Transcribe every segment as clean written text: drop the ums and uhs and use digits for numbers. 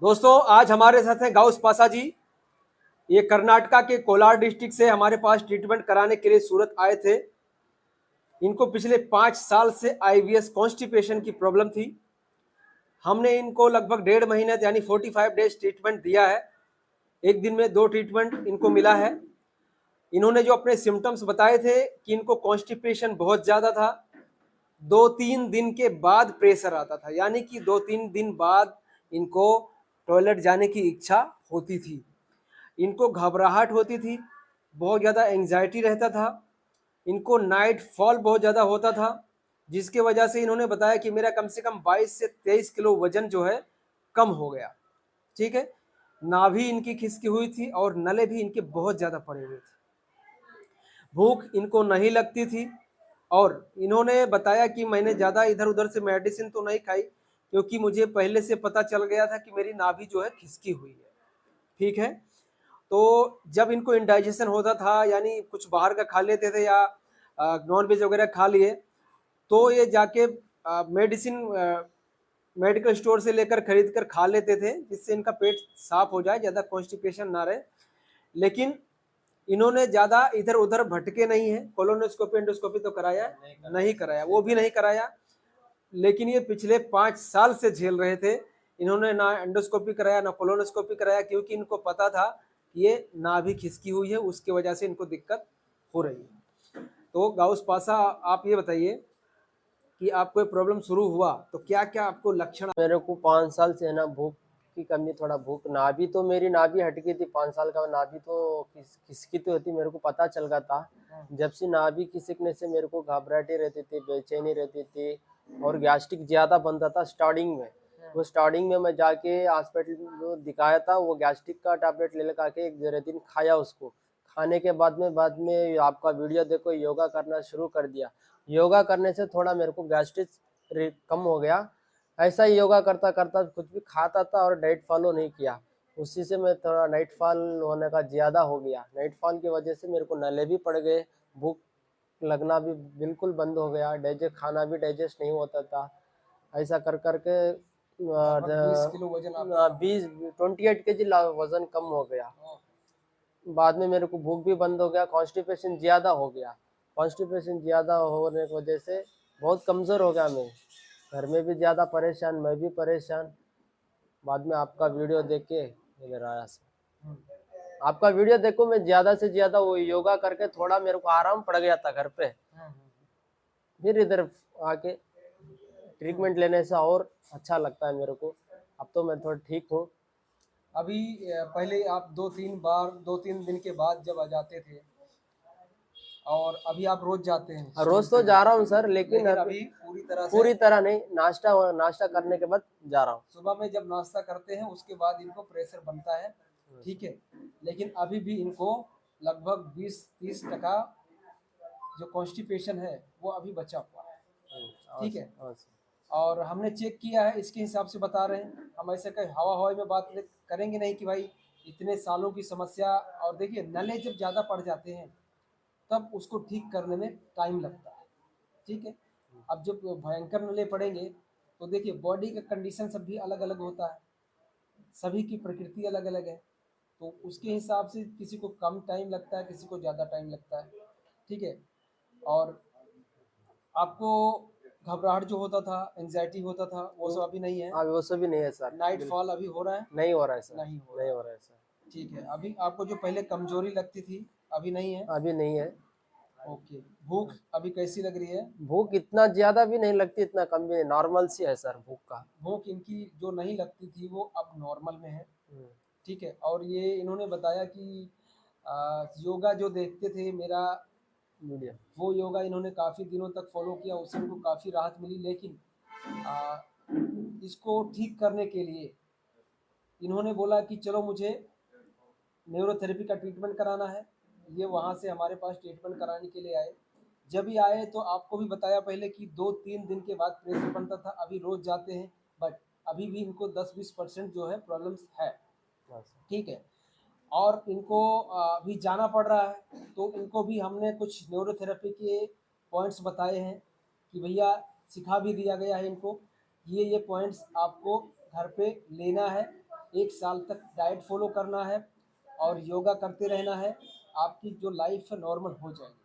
दोस्तों आज हमारे साथ हैं गाउस पासा जी। ये कर्नाटका के कोलार डिस्ट्रिक्ट से हमारे पास ट्रीटमेंट कराने के लिए सूरत आए थे। इनको पिछले 5 साल से आईबीएस कॉन्स्टिपेशन की प्रॉब्लम थी। हमने इनको लगभग 1.5 महीने यानी 45 डेज ट्रीटमेंट दिया है। एक दिन में 2 ट्रीटमेंट इनको मिला है। इन्होंने जो अपने सिम्टम्स बताए थे कि इनको कॉन्स्टिपेशन बहुत ज़्यादा था। 2-3 दिन के बाद प्रेशर आता था, यानी कि 2-3 दिन बाद इनको टॉयलेट जाने की इच्छा होती थी। इनको घबराहट होती थी, बहुत ज़्यादा एंजाइटी रहता था। इनको नाइट फॉल बहुत ज़्यादा होता था, जिसके वजह से इन्होंने बताया कि मेरा कम से कम 22 से 23 किलो वजन जो है कम हो गया। ठीक है, नाभि इनकी खिसकी हुई थी और नले भी इनके बहुत ज़्यादा पड़े हुए थे। भूख इनको नहीं लगती थी और इन्होंने बताया कि मैंने ज़्यादा इधर उधर से मेडिसिन तो नहीं खाई, क्योंकि मुझे पहले से पता चल गया था कि मेरी नाभि जो है खिसकी हुई है। ठीक है, तो जब इनको इंडाइजेशन होता था, यानी कुछ बाहर का खा लेते थे या नॉन वेज वगैरह खा लिए, तो ये जाके मेडिसिन मेडिकल स्टोर से लेकर खरीद कर खा लेते थे, जिससे इनका पेट साफ हो जाए, ज़्यादा कॉन्स्टिपेशन ना रहे। लेकिन इन्होंने ज़्यादा इधर उधर भटके नहीं है। कोलोनोस्कोपी एंडोस्कोपी तो कराया नहीं कराया, वो भी नहीं कराया। लेकिन ये पिछले 5 साल से झेल रहे थे। इन्होंने ना एंडोस्कोपी कराया ना कोलोनोस्कोपी कराया, क्योंकि इनको पता था कि ये नाभि खिसकी हुई है, उसकी वजह से इनको दिक्कत हो रही है। तो गाउस पासा, आप ये बताइए कि आपको प्रॉब्लम शुरू हुआ तो क्या क्या आपको लक्षण? मेरे को 5 साल से है ना भूख की कमी, थोड़ा भूख, नाभि तो मेरी नाभि हट गई थी। 5 साल का नाभि तो खिसकी तो होती, मेरे को पता चल गया था। जब से नाभि खिसकने से मेरे को घबराहटी रहती थी, बेचैनी रहती थी और गैस्ट्रिक ज्यादा बनता था स्टार्टिंग में। वो स्टार्टिंग में मैं जाके हॉस्पिटल दिखाया था, वो गैस्ट्रिक का टैबलेट ले लगा के 1 दिन खाया। उसको खाने के बाद में आपका वीडियो देखो, योगा करना शुरू कर दिया। योगा करने से थोड़ा मेरे को गैस्ट्रिक कम हो गया। ऐसा ही योगा करता करता कुछ भी खाता था और डाइट फॉलो नहीं किया, उसी से मैं थोड़ा नाइट फॉल होने का ज़्यादा हो गया। नाइट फॉल की वजह से मेरे को नले भी पड़ गए, भूख लगना भी बिल्कुल बंद हो गया, डाइजेस्ट खाना भी डाइजेस्ट नहीं होता था। ऐसा कर करके 20 किलो वजन आप? 28 kg वजन कम हो गया। बाद में मेरे को भूख भी बंद हो गया, कॉन्स्टिपेशन ज़्यादा हो गया। कॉन्स्टिपेशन ज़्यादा होने की वजह से बहुत कमज़ोर हो गया मैं। घर में भी ज़्यादा परेशान, मैं भी परेशान। बाद में आपका वीडियो देख के इधर आया सर। आपका वीडियो देखो, मैं ज़्यादा से ज़्यादा वो योगा करके थोड़ा मेरे को आराम पड़ गया था घर पे। फिर इधर आके ट्रीटमेंट लेने से और अच्छा लगता है मेरे को। अब तो मैं थोड़ा ठीक हूँ। अभी पहले आप 2-3 दिन के बाद जब आ जाते थे, और अभी आप रोज जाते हैं रोज स्टोर तो के जा लिए, रहा हूँ सर, लेकिन लेकिन अभी अभी पूरी तरह से पूरी तरह नहीं। नाश्ता नाश्ता करने के बाद जा रहा हूँ। सुबह में जब नाश्ता करते हैं उसके बाद इनको प्रेशर बनता है। ठीक है, लेकिन अभी भी इनको लगभग 20-30% जो कॉन्स्टिपेशन है वो अभी बचा हुआ है। ठीक है, और सर। और हमने चेक किया है, इसके हिसाब से बता रहे हैं हम। ऐसे कहीं हवा हवाई में बात करेंगे नहीं कि भाई इतने सालों की समस्या। और देखिए, नले जब ज़्यादा पड़ जाते हैं तब उसको ठीक करने में टाइम लगता है। ठीक है, अब जब भयंकर नले पड़ेंगे तो देखिए बॉडी का कंडीशन सब भी अलग अलग होता है, सभी की प्रकृति अलग अलग है। तो उसके हिसाब से किसी को कम टाइम लगता है, किसी को ज़्यादा टाइम लगता है। ठीक है, और आपको घबराहट जो होता था, एंजाइटी होता था, वो सब अभी नहीं है? हाँ, वो सब भी नहीं है सर। नाइट फॉल अभी हो रहा है? नहीं हो रहा है सर। नहीं हो नहीं रहा हो रहा है सर। है। ठीक है, अभी आपको जो पहले कमजोरी लगती थी अभी नहीं है? अभी नहीं है। ओके, भूख अभी कैसी लग रही है? भूख इतना ज्यादा भी नहीं लगती, इतना कम भी नहीं, नॉर्मल सी है सर भूख का। भूख इनकी जो नहीं लगती थी वो अब नॉर्मल में है। ठीक है, और ये इन्होंने बताया कि योगा जो देखते थे मेरा, वीडियो। वो योगा इन्होंने काफ़ी दिनों तक फॉलो किया, उससे इनको काफ़ी राहत मिली। लेकिन आ, इसको ठीक करने के लिए इन्होंने बोला कि चलो मुझे न्यूरोथेरेपी का ट्रीटमेंट कराना है। ये वहाँ से हमारे पास ट्रीटमेंट कराने के लिए आए। जब भी आए तो आपको भी बताया पहले कि 2-3 दिन के बाद प्रेशर बनता था, अभी रोज जाते हैं, बट अभी भी इनको 10-20% जो है प्रॉब्लम्स है। ठीक है, और इनको अभी जाना पड़ रहा है, तो इनको भी हमने कुछ न्यूरोथेरेपी के पॉइंट्स बताए हैं कि भैया, सिखा भी दिया गया है इनको, ये पॉइंट्स आपको घर पे लेना है। 1 साल तक डाइट फॉलो करना है और योगा करते रहना है, आपकी जो लाइफ है नॉर्मल हो जाएगी।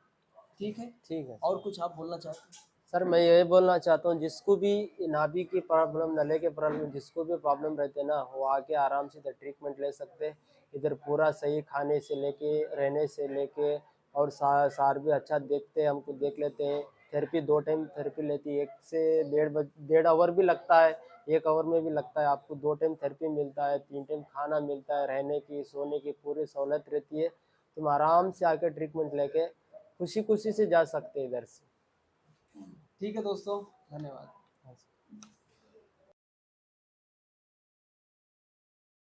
ठीक है, ठीक है और कुछ आप बोलना चाहते हैं? सर, मैं ये बोलना चाहता हूँ जिसको भी नाभि की प्रॉब्लम, नले के प्रॉब्लम, जिसको भी प्रॉब्लम रहते हैं ना, वो आके आराम से इधर ट्रीटमेंट ले सकते हैं। इधर पूरा सही खाने से लेके, रहने से लेके, और सार भी अच्छा देखते हैं, हमको देख लेते हैं। थेरेपी 2 टाइम थेरेपी लेती है, 1 से 1.5 आवर भी लगता है, 1 आवर में भी लगता है। आपको 2 टाइम थेरेपी मिलता है, 3 टाइम खाना मिलता है, रहने की, सोने की पूरी सहूलत रहती है। तुम आराम से आके ट्रीटमेंट लेके खुशी खुशी से जा सकते हैं इधर से। ठीक है दोस्तों, धन्यवाद।